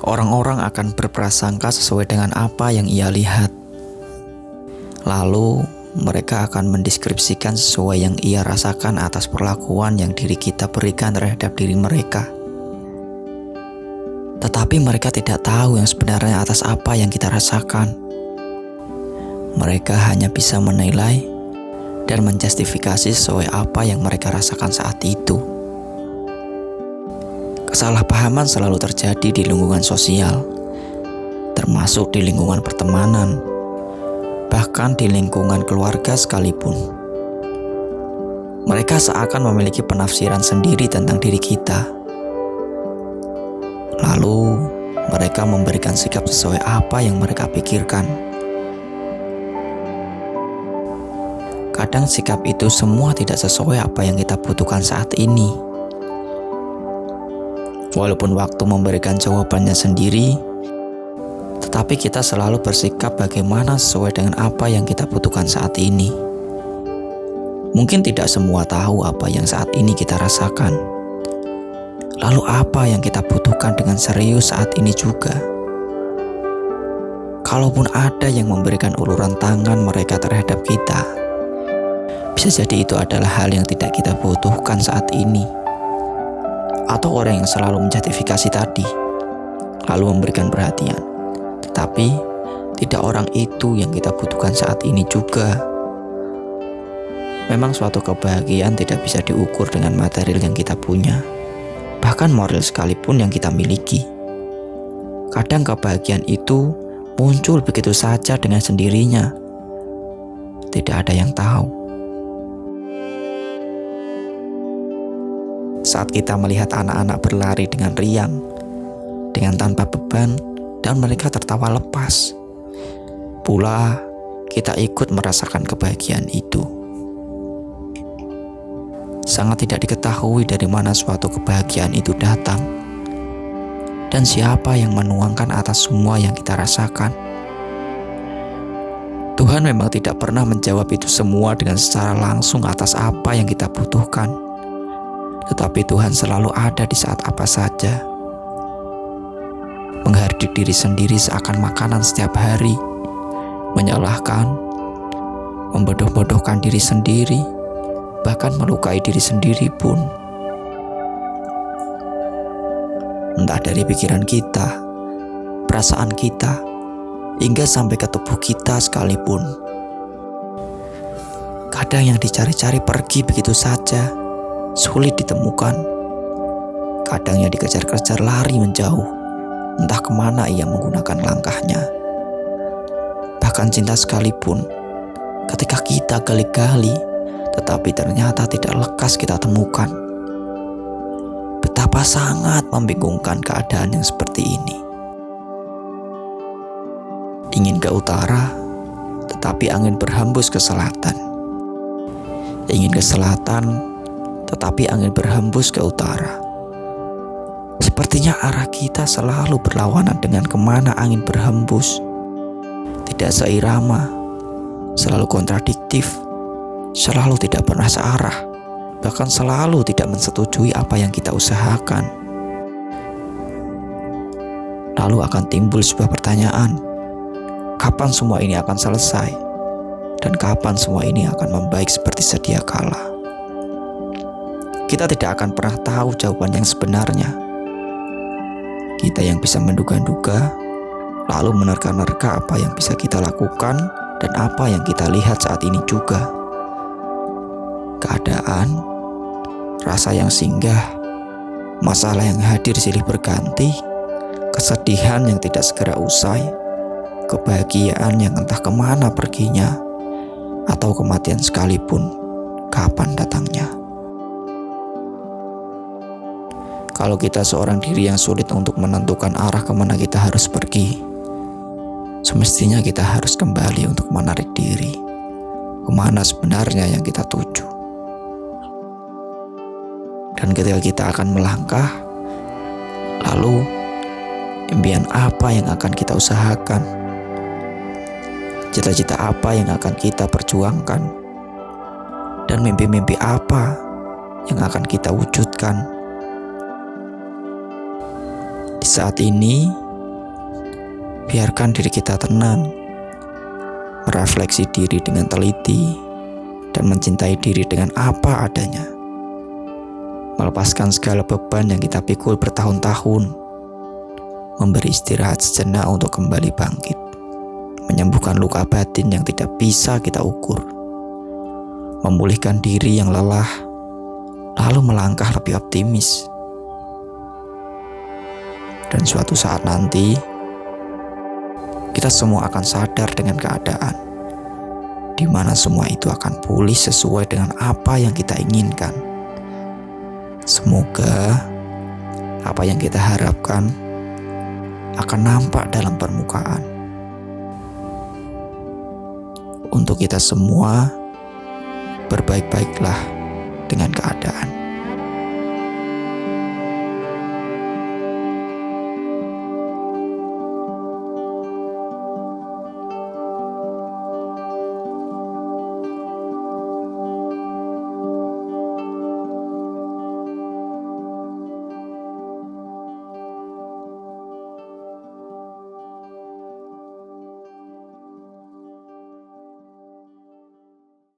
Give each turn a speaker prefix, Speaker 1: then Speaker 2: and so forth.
Speaker 1: orang-orang akan berprasangka sesuai dengan apa yang ia lihat. Lalu, mereka akan mendeskripsikan sesuai yang ia rasakan atas perlakuan yang diri kita berikan terhadap diri mereka. Tetapi mereka tidak tahu yang sebenarnya atas apa yang kita rasakan. Mereka hanya bisa menilai dan menjustifikasi sesuai apa yang mereka rasakan saat itu. Kesalahpahaman selalu terjadi di lingkungan sosial, termasuk di lingkungan pertemanan, bahkan di lingkungan keluarga sekalipun. Mereka seakan memiliki penafsiran sendiri tentang diri kita. Lalu, mereka memberikan sikap sesuai apa yang mereka pikirkan. Kadang sikap itu semua tidak sesuai apa yang kita butuhkan saat ini. Walaupun waktu memberikan jawabannya sendiri, tetapi kita selalu bersikap bagaimana sesuai dengan apa yang kita butuhkan saat ini. Mungkin tidak semua tahu apa yang saat ini kita rasakan. Lalu apa yang kita butuhkan dengan serius saat ini juga? Kalaupun ada yang memberikan uluran tangan mereka terhadap kita, bisa jadi itu adalah hal yang tidak kita butuhkan saat ini. Atau orang yang selalu menjustifikasi tadi, lalu memberikan perhatian. Tetapi, tidak orang itu yang kita butuhkan saat ini juga. Memang suatu kebahagiaan tidak bisa diukur dengan material yang kita punya, bahkan moral sekalipun yang kita miliki. Kadang kebahagiaan itu muncul begitu saja dengan sendirinya. Tidak ada yang tahu. Saat kita melihat anak-anak berlari dengan riang, dengan tanpa beban, dan mereka tertawa lepas, pula kita ikut merasakan kebahagiaan itu. Sangat tidak diketahui dari mana suatu kebahagiaan itu datang, dan siapa yang menuangkan atas semua yang kita rasakan. Tuhan memang tidak pernah menjawab itu semua dengan secara langsung atas apa yang kita butuhkan. Tetapi Tuhan selalu ada di saat apa saja. Menghardik diri sendiri seakan makanan setiap hari, menyalahkan, membodoh-bodohkan diri sendiri, bahkan melukai diri sendiri pun. Entah dari pikiran kita, perasaan kita, hingga sampai ke tubuh kita sekalipun. Kadang yang dicari-cari pergi begitu saja, sulit ditemukan. Kadang yang dikejar-kejar lari menjauh, entah kemana ia menggunakan langkahnya. Bahkan cinta sekalipun, ketika kita gali-gali, tetapi ternyata tidak lekas kita temukan. Betapa sangat membingungkan keadaan yang seperti ini. Ingin ke utara, tetapi angin berhembus ke selatan. Ingin ke selatan, tetapi angin berhembus ke utara. Sepertinya arah kita selalu berlawanan dengan kemana angin berhembus. Tidak seirama, selalu kontradiktif, selalu tidak pernah searah, bahkan selalu tidak mensetujui apa yang kita usahakan. Lalu akan timbul sebuah pertanyaan, kapan semua ini akan selesai? Dan kapan semua ini akan membaik seperti sedia kala? Kita tidak akan pernah tahu jawaban yang sebenarnya. Kita yang bisa menduga-duga, lalu menerka-nerka apa yang bisa kita lakukan dan apa yang kita lihat saat ini juga. Keadaan, rasa yang singgah, masalah yang hadir silih berganti, kesedihan yang tidak segera usai, kebahagiaan yang entah kemana perginya, atau kematian sekalipun, kapan datangnya. Kalau kita seorang diri yang sulit untuk menentukan arah kemana kita harus pergi, semestinya kita harus kembali untuk menarik diri kemana sebenarnya yang kita tuju. Dan ketika kita akan melangkah, lalu impian apa yang akan kita usahakan, cita-cita apa yang akan kita perjuangkan, dan mimpi-mimpi apa yang akan kita wujudkan. Di saat ini, Biarkan diri kita tenang, merefleksi diri dengan teliti, dan mencintai diri dengan apa adanya. Melepaskan segala beban yang kita pikul bertahun-tahun, memberi istirahat sejenak untuk kembali bangkit, menyembuhkan luka batin yang tidak bisa kita ukur, memulihkan diri yang lelah, lalu melangkah lebih optimis. Dan suatu saat nanti, kita semua akan sadar dengan keadaan, di mana semua itu akan pulih sesuai dengan apa yang kita inginkan. Semoga apa yang kita harapkan akan nampak dalam permukaan. Untuk kita semua, berbaik-baiklah dengan keadaan.